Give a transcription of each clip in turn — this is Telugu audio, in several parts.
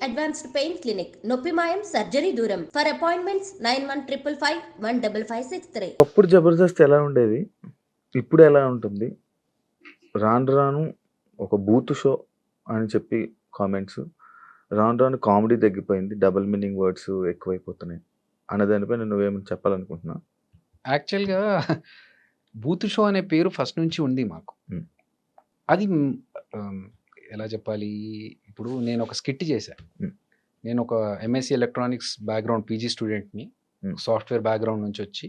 అడ్వాన్స్డ్ పెయిన్ క్లినిక్, నొప్పి మాయం, సర్జరీ దూరం. For appointments 9155515563. అప్పుడు జబర్దస్త్ ఎలా ఉండేది, ఇప్పుడు ఎలా ఉంటుంది? రాను రాను ఒక బూత్ షో అని చెప్పి కామెంట్స్, రాను రాను కామెడీ తగ్గిపోయింది, డబుల్ మీనింగ్ వర్డ్స్ ఎక్కువైపోతున్నాయి అనే దానిపైన నువ్వేమైనా చెప్పాలనుకుంటున్నావు? యాక్చువల్‌గా బూత్ షో అనే పేరు ఫస్ట్ నుంచి ఉంది మాకు. హ్మ్. అది ఎలా చెప్పాలి, ఇప్పుడు నేను ఒక స్కిట్ చేశా. హ్మ్. నేను ఒక ఎంఎస్సీ ఎలక్ట్రానిక్స్ బ్యాక్‌గ్రౌండ్ పీజీ స్టూడెంట్‌ని. సాఫ్ట్‌వేర్ బ్యాక్‌గ్రౌండ్ నుంచి వచ్చి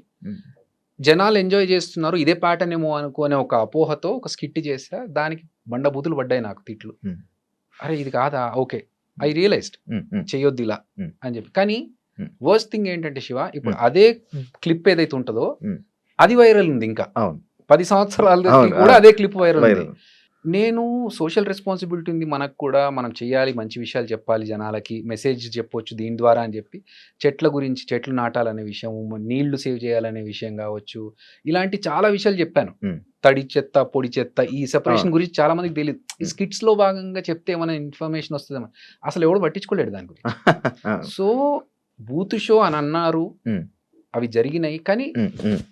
జనాలు ఎంజాయ్ చేస్తున్నారు, ఇదే ప్యాటర్న్ ఏమో అనుకునే ఒక అపోహతో ఒక స్కిట్ చేశా. దానికి బండబూతులు పడ్డాయి నాకు, తిట్లు. అరే ఇది కాదా, ఓకే ఐ రియలైజ్డ్ చెయ్యొద్దు ఇలా అని చెప్పి. కానీ వర్స్ట్ థింగ్ ఏంటంటే శివ, ఇప్పుడు అదే క్లిప్ ఏదైతే ఉంటుందో అది వైరల్ ఉంది. ఇంకా 10 సంవత్సరాలు కూడా అదే క్లిప్ వైరల్ ఉంది. నేను సోషల్ రెస్పాన్సిబిలిటీ ఉంది మనకు కూడా, మనం చేయాలి, మంచి విషయాలు చెప్పాలి, జనాలకి మెసేజ్ చెప్పొచ్చు దీని ద్వారా అని చెప్పి చెట్ల గురించి, చెట్లు నాటాలనే విషయం, నీళ్లు సేవ్ చేయాలనే విషయం కావచ్చు, ఇలాంటి చాలా విషయాలు చెప్పాను. తడి చెత్త పొడి చెత్త ఈ సెపరేషన్ గురించి చాలా మందికి తెలియదు. ఈ స్కిట్స్ లో భాగంగా చెప్తే ఏమైనా ఇన్ఫర్మేషన్ వస్తుందేమో, అసలు ఎవడు పట్టించుకోలేడు దాని గురించి. సో బూత్ షో అని అన్నారు, అవి జరిగినాయి. కానీ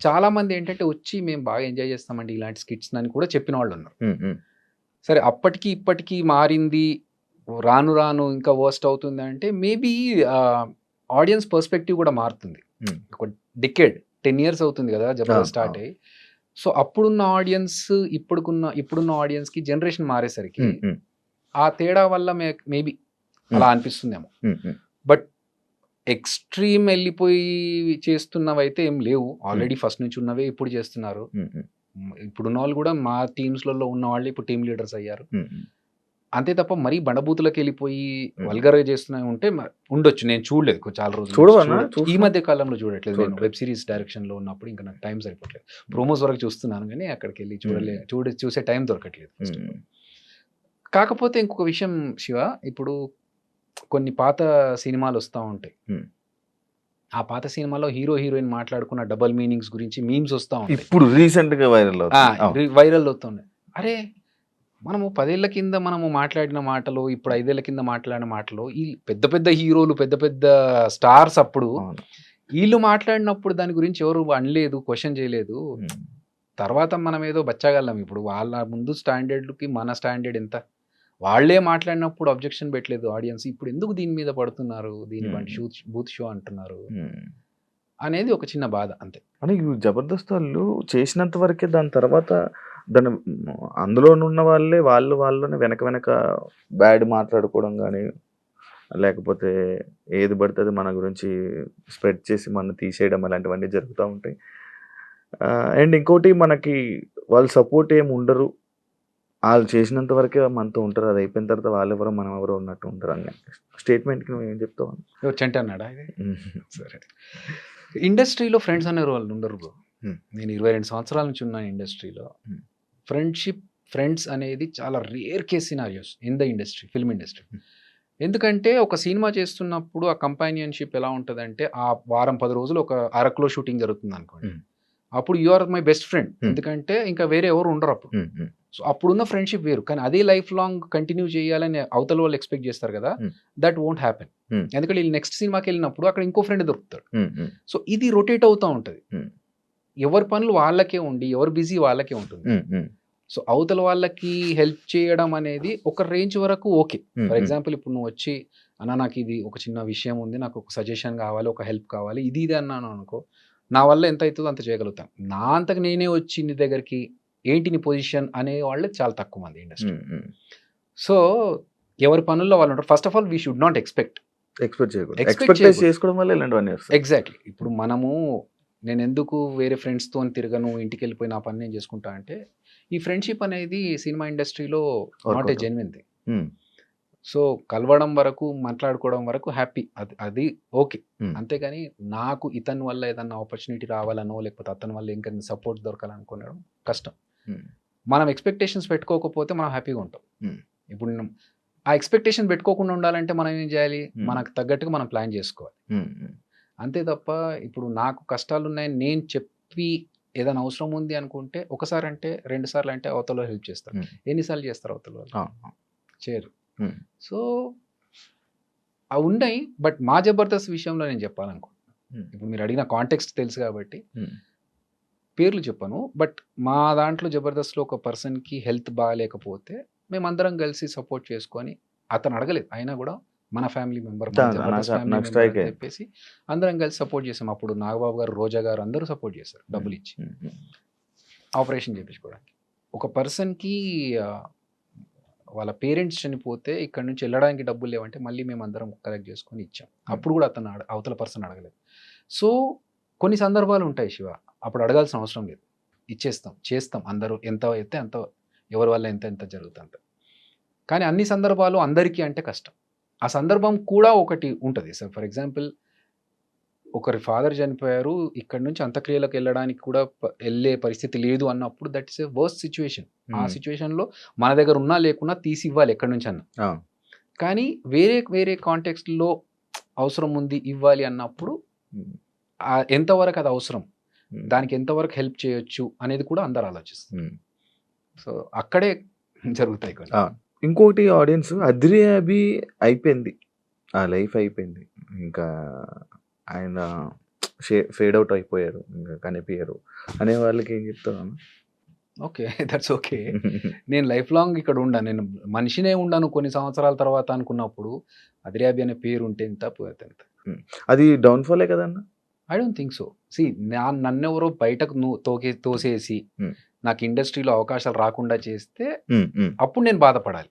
చాలా మంది ఏంటంటే వచ్చి మేము బాగా ఎంజాయ్ చేస్తామండి ఇలాంటి స్కిట్స్ అని కూడా చెప్పిన వాళ్ళు ఉన్నారు. సరే అప్పటికి ఇప్పటికీ మారింది, రాను రాను ఇంకా వర్స్ట్ అవుతుంది అంటే మేబీ ఆడియన్స్ పర్స్పెక్టివ్ కూడా మారుతుంది. ఒక డికేడ్ 10 years అవుతుంది కదా జబర్దస్త్ స్టార్ట్ అయ్యి. సో అప్పుడున్న ఆడియన్స్ ఇప్పుడున్న ఆడియన్స్ కి జనరేషన్ మారేసరికి ఆ తేడా వల్ల మేబీ అలా అనిపిస్తుందేమో. బట్ ఎక్స్ట్రీమ్ వెళ్ళిపోయి చేస్తున్నవైతే ఏం లేవు, ఆల్రెడీ ఫస్ట్ నుంచి ఉన్నవే ఇప్పుడు చేస్తున్నారు. ఇప్పుడున్న వాళ్ళు కూడా మా టీమ్స్లలో ఉన్న వాళ్ళు ఇప్పుడు టీమ్ లీడర్స్ అయ్యారు. అంతే తప్ప మరీ బండబూతులకు వెళ్ళిపోయి వల్గర్గా చేస్తున్నా ఉంటే ఉండొచ్చు, నేను చూడలేదు చాలా రోజులు. ఈ మధ్య కాలంలో చూడట్లేదు, నేను వెబ్ సిరీస్ డైరెక్షన్ లో ఉన్నప్పుడు ఇంకా నాకు టైం సరిపోవట్లేదు. ప్రోమోస్ వరకు చూస్తున్నాను కానీ అక్కడికి వెళ్ళి చూసే టైం దొరకట్లేదు. కాకపోతే ఇంకొక విషయం శివ, ఇప్పుడు కొన్ని పాత సినిమాలు వస్తూ ఉంటాయి, ఆ పాత సినిమాలో హీరో హీరోయిన్ మాట్లాడుకున్న డబుల్ మీనింగ్స్ గురించి మీమ్స్ వస్తూ ఉంటాయి. ఇప్పుడు రీసెంట్ గా వైరల్ అవుతుంది. అరే మనము 10 ఏళ్ల కింద మనము మాట్లాడిన మాటలు, ఇప్పుడు 5 ఏళ్ల కింద మాట్లాడిన మాటలు, ఈ పెద్ద పెద్ద హీరోలు, పెద్ద పెద్ద స్టార్స్ అప్పుడు వీళ్ళు మాట్లాడినప్పుడు దాని గురించి ఎవరు అనలేదు, క్వశ్చన్ చేయలేదు. తర్వాత మనం ఏదో బచ్చగలం. ఇప్పుడు వాళ్ళ ముందు స్టాండర్డ్కి మన స్టాండర్డ్ ఎంత, వాళ్లే మాట్లాడినప్పుడు అబ్జెక్షన్ పెట్టలేదు ఆడియన్స్, ఇప్పుడు ఎందుకు దీని మీద పడుతున్నారు, దీని బూత్ షో అంటున్నారు అనేది ఒక చిన్న బాధ అంతే. అని జబర్దస్త్ వాళ్ళు చేసినంత వరకే, దాని తర్వాత దాని అందులో ఉన్న వాళ్ళని వెనక బ్యాడ్ మాట్లాడుకోవడం కానీ, లేకపోతే ఏది పడుతుంది మన గురించి స్ప్రెడ్ చేసి మన తీసేయడం, అలాంటివన్నీ జరుగుతూ ఉంటాయి. అండ్ ఇంకోటి, మనకి వాళ్ళు సపోర్ట్ ఏమి ఉండరు, వాళ్ళు చేసినంత వరకే మనతో ఉంటారు, అది అయిపోయిన తర్వాత వాళ్ళెవరో మనం ఎవరో ఉన్నట్టు ఉంటారు అని స్టేట్మెంట్కి నువ్వు ఏం చెప్తావు? చెంట అన్నాడా? సరే, ఇండస్ట్రీలో ఫ్రెండ్స్ అనే వాళ్ళు ఉండరు బ్రో. నేను 22 సంవత్సరాల నుంచి ఉన్నాను ఇండస్ట్రీలో. ఫ్రెండ్స్ అనేది చాలా rare case scenarios in the industry, film industry. ఎందుకంటే ఒక సినిమా చేస్తున్నప్పుడు ఆ కంపానియన్షిప్ ఎలా ఉంటుందంటే, ఆ వారం 10 రోజులు ఒక అరకులో షూటింగ్ జరుగుతుంది అనుకోండి, అప్పుడు you are my best friend, ఎందుకంటే ఇంకా వేరే ఎవరు ఉండరు అప్పుడు. సో అప్పుడున్న ఫ్రెండ్షిప్ వేరు. కానీ అదే లైఫ్ లాంగ్ కంటిన్యూ చేయాలని అవతల వాళ్ళు ఎక్స్పెక్ట్ చేస్తారు కదా, దట్ వోంట్ హ్యాపెన్. ఎందుకంటే వీళ్ళు నెక్స్ట్ సినిమాకి వెళ్ళినప్పుడు అక్కడ ఇంకో ఫ్రెండ్ దొరుకుతాడు. సో ఇది రొటేట్ అవుతూ ఉంటుంది, ఎవరి పనులు వాళ్ళకే ఉండి, ఎవరు బిజీ వాళ్ళకే ఉంటుంది. సో అవతల వాళ్ళకి హెల్ప్ చేయడం అనేది ఒక రేంజ్ వరకు ఓకే. ఫర్ ఎగ్జాంపుల్ ఇప్పుడు నువ్వు వచ్చి, అన్న నాకు ఇది ఒక చిన్న విషయం ఉంది, నాకు ఒక సజెషన్ కావాలి, ఒక హెల్ప్ కావాలి, ఇది అన్నాను అనుకో, నా వల్ల ఎంత అవుతుందో అంత చేయగలుగుతాను. నా అంతకు నేనే వచ్చి నీ దగ్గరికి ఏంటి నీ పొజిషన్ అనే వాళ్ళు చాలా తక్కువ మంది ఇండస్ట్రీ. సో ఎవరి పనుల్లో వాళ్ళు ఉంటారు. First of all we should not expect చేసుకోవడం వల్ల ఇలాంటివన్నీ వస్తాయి. ఎగ్జాక్ట్లీ. ఇప్పుడు నేను ఎందుకు వేరే ఫ్రెండ్స్తో తిరగను, ఇంటికి వెళ్ళిపోయి నా పని నేను చేసుకుంటా అంటే, ఈ ఫ్రెండ్షిప్ అనేది సినిమా ఇండస్ట్రీలో not a genuine thing. So కలవడం వరకు, మాట్లాడుకోవడం వరకు హ్యాపీ, అది ఓకే. అంతేగాని నాకు ఇతని వల్ల ఏదన్నా ఆపర్చునిటీ రావాలనో, లేకపోతే అతని వల్ల ఇంకా సపోర్ట్ దొరకాలనుకోవడం కష్టం. మనం ఎక్స్పెక్టేషన్స్ పెట్టుకోకపోతే మనం హ్యాపీగా ఉంటాం. ఇప్పుడు ఆ ఎక్స్పెక్టేషన్ పెట్టుకోకుండా ఉండాలంటే మనం ఏం చేయాలి, మనకు తగ్గట్టుగా మనం ప్లాన్ చేసుకోవాలి. అంతే తప్ప ఇప్పుడు నాకు కష్టాలు ఉన్నాయని నేను చెప్పి ఏదైనా అవసరం ఉంది అనుకుంటే, ఒకసారి అంటే 2 సార్లు అంటే అవతల హెల్ప్ చేస్తారు. ఎన్నిసార్లు చేస్తారు అవతల వాళ్ళు? చేయరు. సో అవి ఉన్నాయి. బట్ మా జబర్దస్త్ విషయంలో నేను చెప్పాలనుకుంటున్నాను. Hmm. ఇప్పుడు మీరు అడిగిన కాంటెక్స్ట్ తెలుసు కాబట్టి Hmm. పేర్లు చెప్పను. బట్ మా దాంట్లో జబర్దస్త్లో ఒక పర్సన్కి హెల్త్ బాగాలేకపోతే మేమందరం కలిసి సపోర్ట్ చేసుకొని, అతను అడగలేదు అయినా కూడా మన ఫ్యామిలీ మెంబర్, మన జబర్దస్త్ ఫ్యామిలీ నాకు మెంబర్ స్ట్రైక్ అని చెప్పేసి అందరం కలిసి సపోర్ట్ చేసాం. అప్పుడు నాగబాబు గారు, రోజా గారు అందరూ సపోర్ట్ చేశారు డబ్బులు ఇచ్చి ఆపరేషన్ చేయించుకోవడానికి. ఒక పర్సన్కి వాళ్ళ పేరెంట్స్ చనిపోతే ఇక్కడ నుంచి వెళ్ళడానికి డబ్బులు లేవంటే మళ్ళీ మేము అందరం కలెక్ట్ చేసుకొని ఇచ్చాం. అప్పుడు కూడా అతను అవతల పర్సన్ అడగలేదు. సో కొన్ని సందర్భాలు ఉంటాయి శివ, అప్పుడు అడగాల్సిన అవసరం లేదు, ఇచ్చేస్తాం, చేస్తాం, అందరూ ఎంత అయితే అంత, ఎవరి వల్ల ఎంత ఎంత జరుగుతుంది. కానీ అన్ని సందర్భాలు అందరికీ అంటే కష్టం. ఆ సందర్భం కూడా ఒకటి ఉంటుంది సార్. ఫర్ ఎగ్జాంపుల్ ఒకరి ఫాదర్ చనిపోయారు, ఇక్కడ నుంచి అంత్యక్రియలకు వెళ్ళడానికి కూడా వెళ్ళే పరిస్థితి లేదు అన్నప్పుడు that is a worst situation. ఆ సిచ్యువేషన్లో మన దగ్గర ఉన్నా లేకున్నా తీసి ఇవ్వాలి ఎక్కడి నుంచి అన్న. కానీ వేరే వేరే కాంటెక్స్ట్లో అవసరం ఉంది ఇవ్వాలి అన్నప్పుడు ఎంతవరకు అది అవసరం, దానికి ఎంతవరకు హెల్ప్ చేయొచ్చు అనేది కూడా అందరు ఆలోచిస్తారు. సో అక్కడే జరుగుతాయి కొన్ని. ఇంకోటి ఆడియన్స్ అద్రి అభి అయిపోయింది, ఆ లైఫ్ అయిపోయింది, ఇంకా ఆయన ఫేడ్ అవుట్ అయిపోయారు, ఇంకా కనిపించారు అనే వాళ్ళకి ఏం చెప్తాను? Okay, that's okay. నేను లైఫ్ లాంగ్ ఇక్కడ ఉండా, నేను మనిషినే ఉండను కొన్ని సంవత్సరాల తర్వాత అనుకున్నప్పుడు అద్రి అభి అనే పేరు ఉంటే ఎంత పోతే ఎంత. అది డౌన్ఫాలే కదన్నా? I don't think so. సి నన్నెవరో బయటకు తోసేసి నాకు ఇండస్ట్రీలో అవకాశాలు రాకుండా చేస్తే అప్పుడు నేను బాధపడాలి.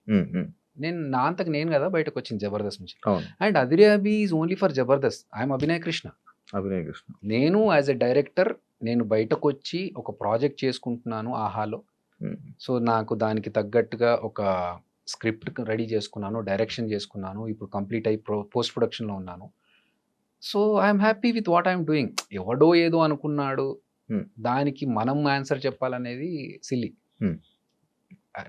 నేను నా అంతకు నేను కదా బయటకు వచ్చింది జబర్దస్త్ నుంచి. And Adhire Abhi is only for Jabardasth. I'm Abhinay Krishna. నేను యాజ్ ఎ డైరెక్టర్ నేను బయటకు వచ్చి ఒక ప్రాజెక్ట్ చేసుకుంటున్నాను ఆహాలో. సో నాకు దానికి తగ్గట్టుగా ఒక స్క్రిప్ట్ రెడీ చేసుకున్నాను, డైరెక్షన్ చేసుకున్నాను, ఇప్పుడు కంప్లీట్ అయ్యి పోస్ట్ ప్రొడక్షన్లో ఉన్నాను. So I'm happy with what I'm doing. ఎవడో ఏదో అనుకున్నాడు, దానికి మనం ఆన్సర్ చెప్పాలనేది సిల్లీ.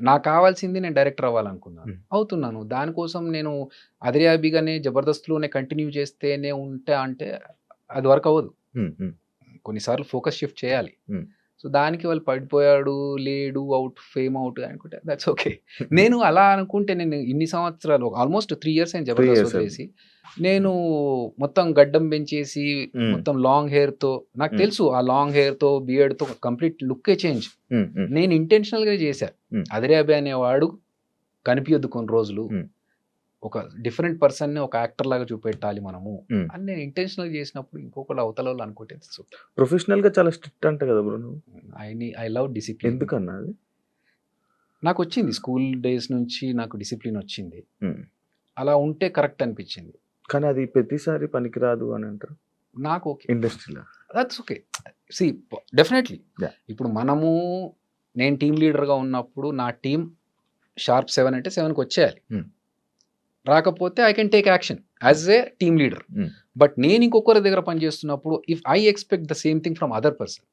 నాకు కావాల్సింది నేను డైరెక్టర్ అవ్వాలనుకున్నాను, అవుతున్నాను. దానికోసం నేను అద్రి అభిగానే జబర్దస్త్లోనే కంటిన్యూ చేస్తేనే అంటే అది వర్క్ అవ్వదు. కొన్నిసార్లు ఫోకస్ షిఫ్ట్ చేయాలి. సో దానికి వాళ్ళు పడిపోయాడు, లేడు, అవుట్, ఫేమ్ అవుట్ అనుకుంటే దట్స్ ఓకే. నేను అలా అనుకుంటే నేను ఇన్ని సంవత్సరాలు ఆల్మోస్ట్ 3 years అయిన జబర్దస్త్ వదిలేసి నేను మొత్తం గడ్డం పెంచేసి మొత్తం లాంగ్ హెయిర్తో, నాకు తెలుసు ఆ లాంగ్ హెయిర్తో బియర్డ్తో కంప్లీట్ లుక్కే చేంజ్. నేను ఇంటెన్షనల్గా చేశా. అద్రి అభి అనేవాడు కనిపించద్దు కొన్ని రోజులు, ఒక డిఫరెంట్ పర్సన్ని ఒక యాక్టర్ లాగా చూపెట్టాలి మనము అని నేను ఇంటెన్షనల్ చేసినప్పుడు ఇంకొకళ్ళు అవతల వాళ్ళు అనుకుంటే ప్రొఫెషనల్ గా చాలా స్ట్రిక్ట్ అంట కదా బ్రో. I love discipline. ఎందుకన్నా? నాకు వచ్చింది స్కూల్ డేస్ నుంచి, నాకు డిసిప్లిన్ వచ్చింది. అలా ఉంటే కరెక్ట్ అనిపించింది. కానీ అది ప్రతిసారి పనికిరాదు అని అంటారు నాకు. ఓకే, ఇండస్ట్రీలో దట్స్ ఓకే. సి డెఫినెట్లీ ఇప్పుడు మనము, నేను టీమ్ లీడర్గా ఉన్నప్పుడు నా టీం షార్ప్ 7 అంటే 7కి వచ్చేయాలి. రాకపోతే I can take action as a team leader. But నేను ఇంకొకరి దగ్గర పనిచేస్తున్నప్పుడు if I expect the same thing from other person,